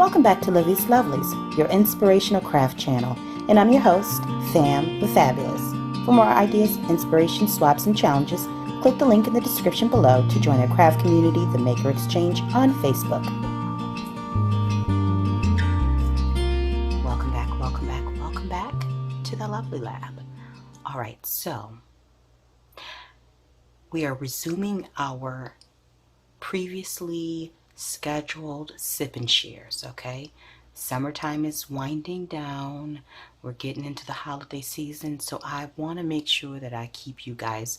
Welcome back to Livie'S Lovelies, your inspirational craft channel, and I'm your host, Fam the Fabulous. For more ideas, inspiration, swaps, and challenges, click the link in the description below to join our craft community, The Maker Exchange, on Facebook. Welcome back to the Lovely Lab. Alright, so we are resuming our previously scheduled sip and shares, okay? Summertime is winding down. We're getting into the holiday season, so I want to make sure that I keep you guys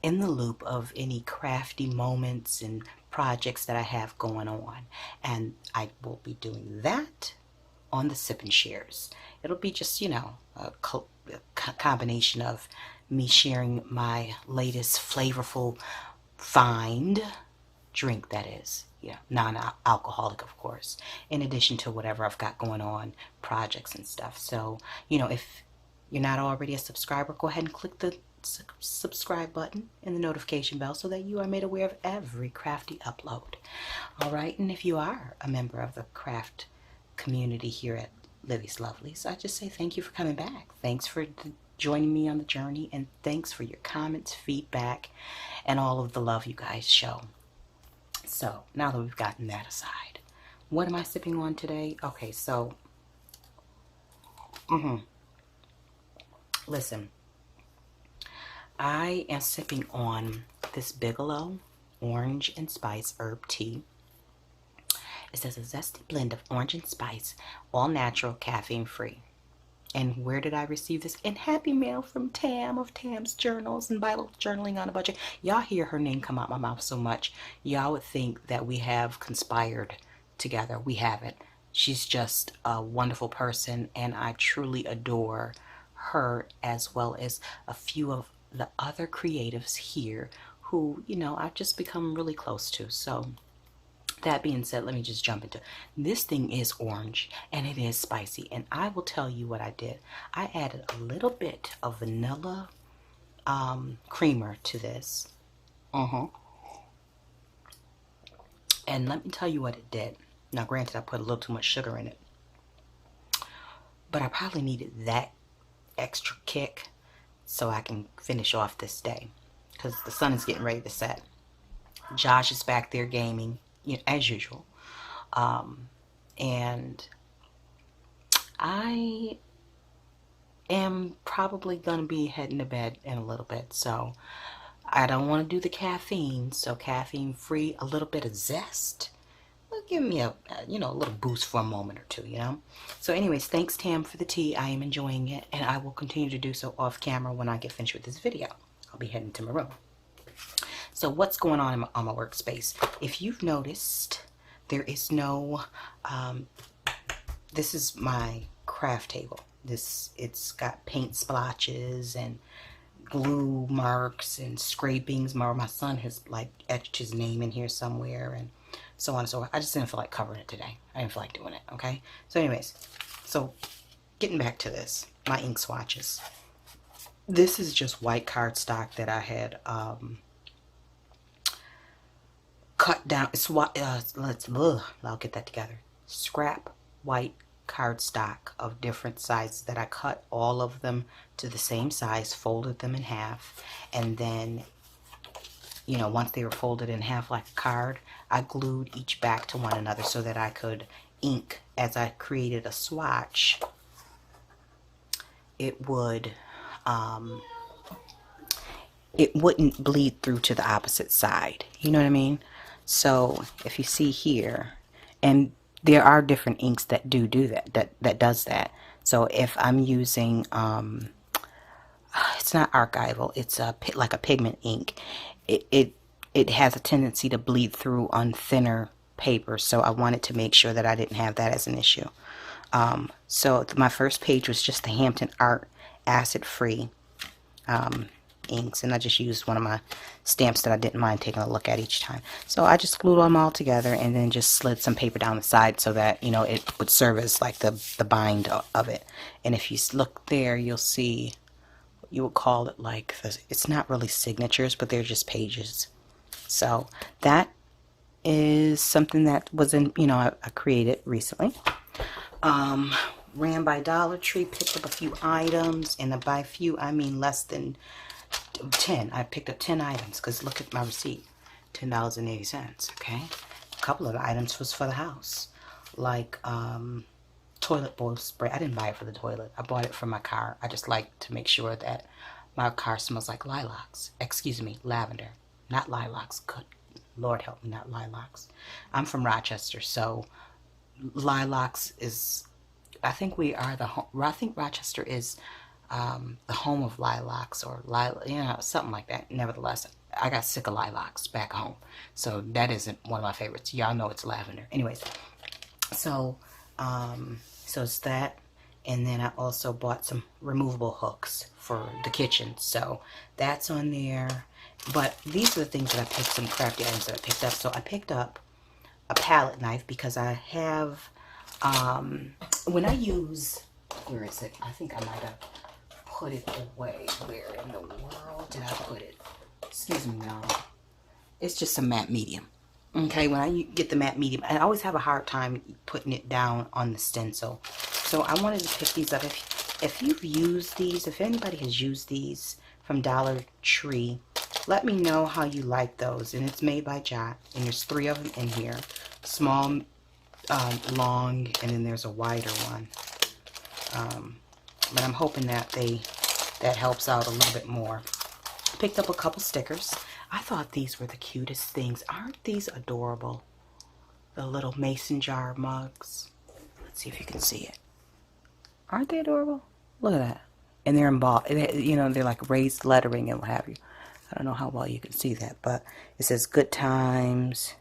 in the loop of any crafty moments and projects that I have going on. And I will be doing that on the sip and shares. It'll be just, you know, a combination of me sharing my latest flavorful find drink, that is, yeah, non-alcoholic, of course, in addition to whatever I've got going on, projects and stuff. So, you know, if you're not already a subscriber, go ahead and click the subscribe button and the notification bell so that you are made aware of every crafty upload. All right, and if you are a member of the craft community here at Livie'S Lovelies, I just say thank you for coming back. Thanks for joining me on the journey, and thanks for your comments, feedback, and all of the love you guys show. So, now that we've gotten that aside, what am I sipping on today? Okay, so, listen, I am sipping on this Bigelow Orange and Spice Herb Tea. It says a zesty blend of orange and spice, all natural, caffeine free. And where did I receive this? In Happy Mail from Tam of Tam's Journals and Bible Journaling on a Budget. Y'all hear her name come out my mouth so much, y'all would think that we have conspired together. We haven't. She's just a wonderful person, and I truly adore her, as well as a few of the other creatives here who, you know, I've just become really close to. So that being said, let me just jump into this. Thing is orange and it is spicy, and I will tell you what I did. I added a little bit of vanilla creamer to this. And let me tell you what it did. Now granted, I put a little too much sugar in it, but I probably needed that extra kick so I can finish off this day, because the sun is getting ready to set. Josh is back there gaming, you know, as usual, and I am probably gonna be heading to bed in a little bit, so I don't want to do the caffeine. So caffeine free, a little bit of zest will give me a you know, a little boost for a moment or two, you know. So anyways, thanks Tam for the tea. I am enjoying it, and I will continue to do so off camera when I get finished with this video. I'll be heading to my room. So what's going on my workspace? If you've noticed, there is no, this is my craft table. It's got paint splotches and glue marks and scrapings. My son has like etched his name in here somewhere, and so on and so forth. I just didn't feel like covering it today. I didn't feel like doing it, okay? So anyways, so getting back to this, my ink swatches. This is just white cardstock that I had, cut down, I'll get that together. Scrap white cardstock of different sizes that I cut all of them to the same size, folded them in half, and then, you know, once they were folded in half like a card, I glued each back to one another so that I could ink. As I created a swatch, it would, it wouldn't bleed through to the opposite side. You know what I mean? So if you see here, and there are different inks that do that does that. So if I'm using, it's not archival, it's like a pigment ink, it has a tendency to bleed through on thinner paper. So I wanted to make sure that I didn't have that as an issue. So my first page was just the Hampton Art acid-free inks, and I just used one of my stamps that I didn't mind taking a look at each time. So I just glued them all together and then just slid some paper down the side so that, you know, it would serve as like the bind of it. And if you look there, you'll see, you would call it like, it's not really signatures, but they're just pages. So that is something that was in, you know, I created recently. Ran by Dollar Tree, picked up a few items, and by few I mean less than 10. I picked up 10 items because look at my receipt, $10.80. Okay, a couple of the items was for the house, like toilet bowl spray. I didn't buy it for the toilet. I bought it for my car. I just like to make sure that my car smells like lilacs. Excuse me, lavender, not lilacs. Good Lord help me, not lilacs. I'm from Rochester, so lilacs is, I think we are the home, I think Rochester is the home of lilacs, or you know, something like that. Nevertheless, I got sick of lilacs back home, so that isn't one of my favorites. Y'all know it's lavender. Anyways, so so it's that, and then I also bought some removable hooks for the kitchen, so that's on there. But these are the things that I picked, some crafty items that I picked up. So I picked up a palette knife because I have, when I use, where is it? I think I might have put it away. Where in the world did I put it? Excuse me, y'all. It's just a matte medium. Okay, when I get the matte medium, I always have a hard time putting it down on the stencil. So I wanted to pick these up. If you've used these, if anybody has used these from Dollar Tree, let me know how you like those. And it's made by Jot, and there's 3 of them in here. Small, long, and then there's a wider one. But I'm hoping that that helps out a little bit more. Picked up a couple stickers. I thought these were the cutest things. Aren't these adorable? The little mason jar mugs. Let's see if you can see it. Aren't they adorable? Look at that. And they're embossed. You know, they're like raised lettering and what have you. I don't know how well you can see that, but it says good times,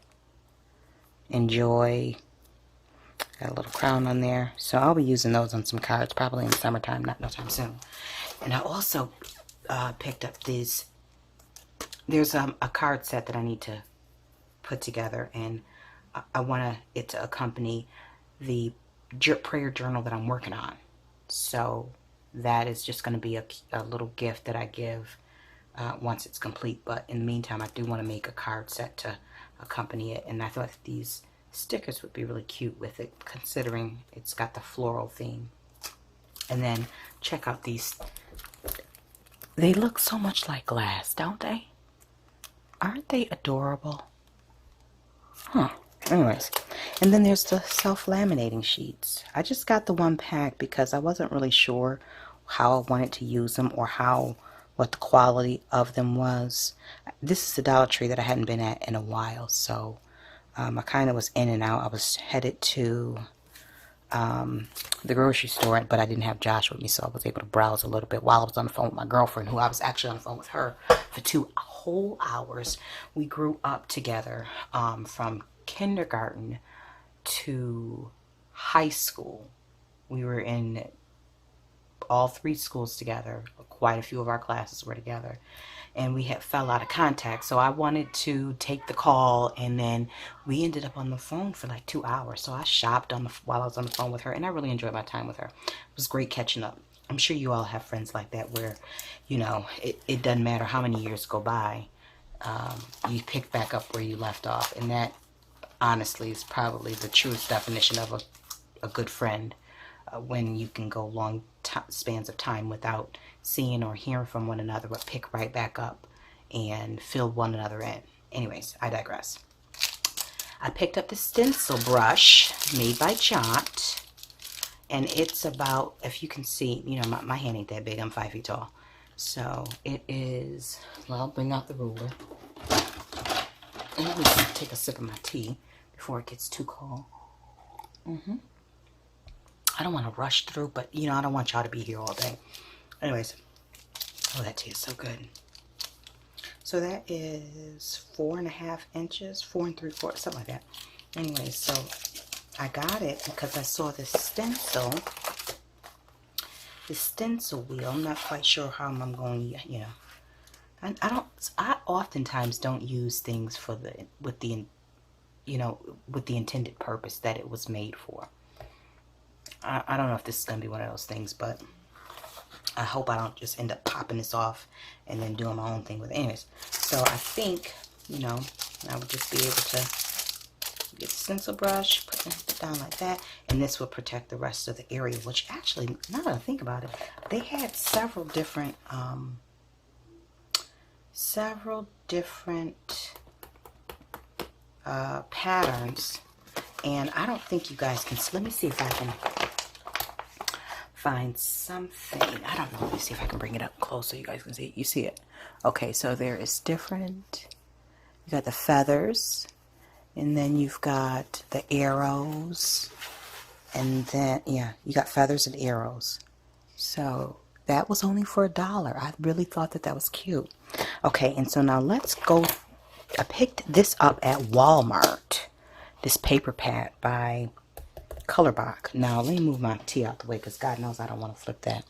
enjoy. Got a little crown on there. So I'll be using those on some cards probably in the summertime, not no time soon. And I also picked up these. There's a card set that I need to put together, and I want it to accompany the prayer journal that I'm working on. So that is just going to be a little gift that I give once it's complete. But in the meantime, I do want to make a card set to accompany it, and I thought these stickers would be really cute with it, considering it's got the floral theme. And then check out these. They look so much like glass, don't they? Aren't they adorable? Huh. Anyways, and then there's the self-laminating sheets. I just got the one pack because I wasn't really sure how I wanted to use them, or what the quality of them was. This is the Dollar Tree that I hadn't been at in a while, so I kind of was in and out. I was headed to the grocery store, but I didn't have Josh with me, so I was able to browse a little bit while I was on the phone with my girlfriend, who I was actually on the phone with her for 2 whole hours. We grew up together from kindergarten to high school. We were in all 3 schools together. Quite a few of our classes were together, and we had fell out of contact. So I wanted to take the call, and then we ended up on the phone for like 2 hours. So I shopped while I was on the phone with her, and I really enjoyed my time with her. It was great catching up. I'm sure you all have friends like that where, you know, it doesn't matter how many years go by, you pick back up where you left off, and that honestly is probably the truest definition of a good friend, when you can go long spans of time without seeing or hearing from one another, but pick right back up and fill one another in. Anyways, I digress. I picked up the stencil brush made by Jot, and it's about, if you can see, you know, my hand ain't that big, I'm 5 feet tall. So it is, well, bring out the ruler. And let me take a sip of my tea before it gets too cold. I don't want to rush through, but, you know, I don't want y'all to be here all day. Anyways, oh, that tea is so good. So that is 4.5 inches, 4 3/4, something like that. Anyways, so I got it because I saw this stencil wheel. I'm not quite sure how I'm going to, you know. I oftentimes don't use things with the intended purpose that it was made for. I don't know if this is going to be one of those things, but I hope I don't just end up popping this off and then doing my own thing with it. Anyways, so I think, you know, I would just be able to Get the stencil brush, put it down like that, and this will protect the rest of the area, which actually, now that I think about it, they had several different patterns, and I don't think you guys can, let me see if I can find something. I don't know, let me see if I can bring it up close so you guys can see it. You see it? Okay, so there is different, you got the feathers, and then you've got the arrows, and then, yeah, you got feathers and arrows. So that was only for $1. I really thought that was cute. Okay, and so now let's go. I picked this up at Walmart. This paper pad by Colorbach. Now, let me move my tea out the way because God knows I don't want to flip that.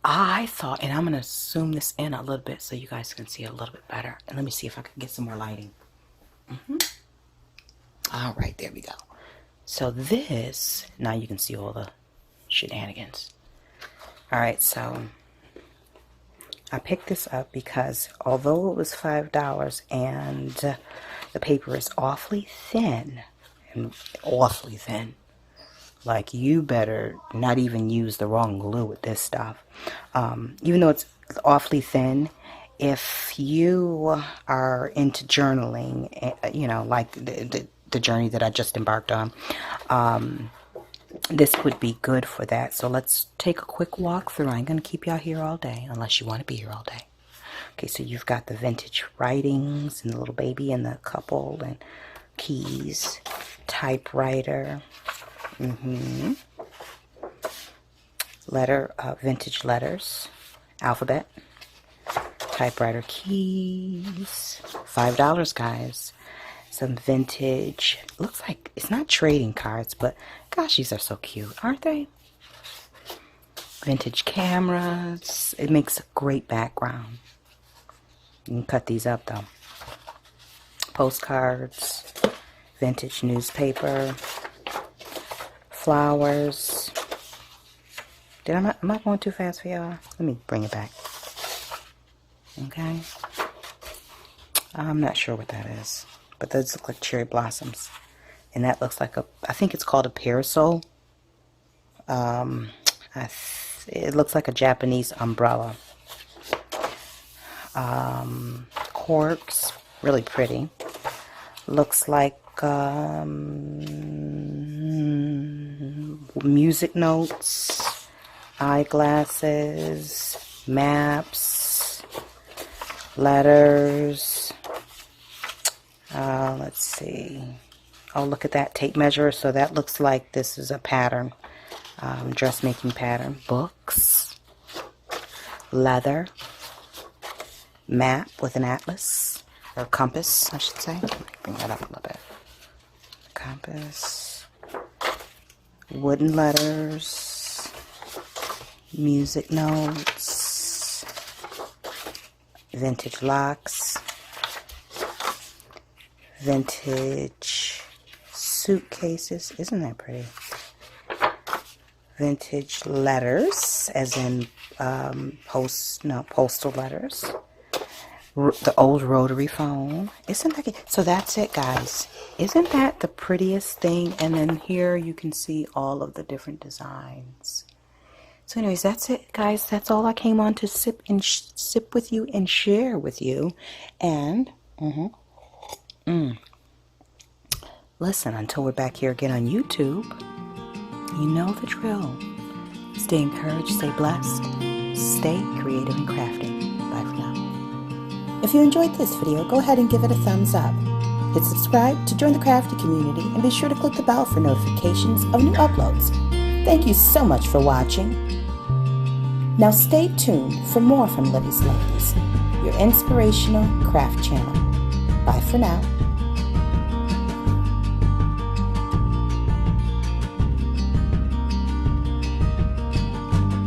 I thought, and I'm going to zoom this in a little bit so you guys can see it a little bit better. And let me see if I can get some more lighting. All right, there we go. So this, now you can see all the shenanigans. All right, so I picked this up because although it was $5 and the paper is awfully thin, like you better not even use the wrong glue with this stuff. Even though it's awfully thin, if you are into journaling, you know, like the journey that I just embarked on, this would be good for that. So let's take a quick walk through. I ain't gonna keep y'all here all day unless you want to be here all day. Okay, so you've got the vintage writings and the little baby and the couple and keys, typewriter, vintage letters, alphabet, typewriter keys, $5, guys. Some vintage, looks like it's not trading cards, but gosh, these are so cute, aren't they? Vintage cameras. It makes a great background. You can cut these up though. Postcards, vintage newspaper, flowers. Am I going too fast for y'all? Let me bring it back. Okay. I'm not sure what that is, but those look like cherry blossoms, and that looks like I think it's called a parasol. It looks like a Japanese umbrella. Corks, really pretty. Looks like music notes, eyeglasses, maps, letters. Let's see. Oh, look at that tape measure. So that looks like this is a pattern, dressmaking pattern. Books, leather, map with an atlas, or compass, I should say. Let me bring that up a little bit. Compass, wooden letters, music notes, vintage locks, vintage suitcases. Isn't that pretty? Vintage letters, as in postal letters. The old rotary phone. Isn't that, so that's it, guys. Isn't that the prettiest thing? And then here you can see all of the different designs. So anyways, that's it, guys. That's all I came on to sip with you and share with you. And listen, until we're back here again on YouTube, you know the drill. Stay encouraged, stay blessed, stay creative and crafty. Bye for now. If you enjoyed this video, go ahead and give it a thumbs up. Hit subscribe to join the crafty community, and be sure to click the bell for notifications of new uploads. Thank you so much for watching. Now stay tuned for more from Livie'S Lovelies, your inspirational craft channel. Bye for now.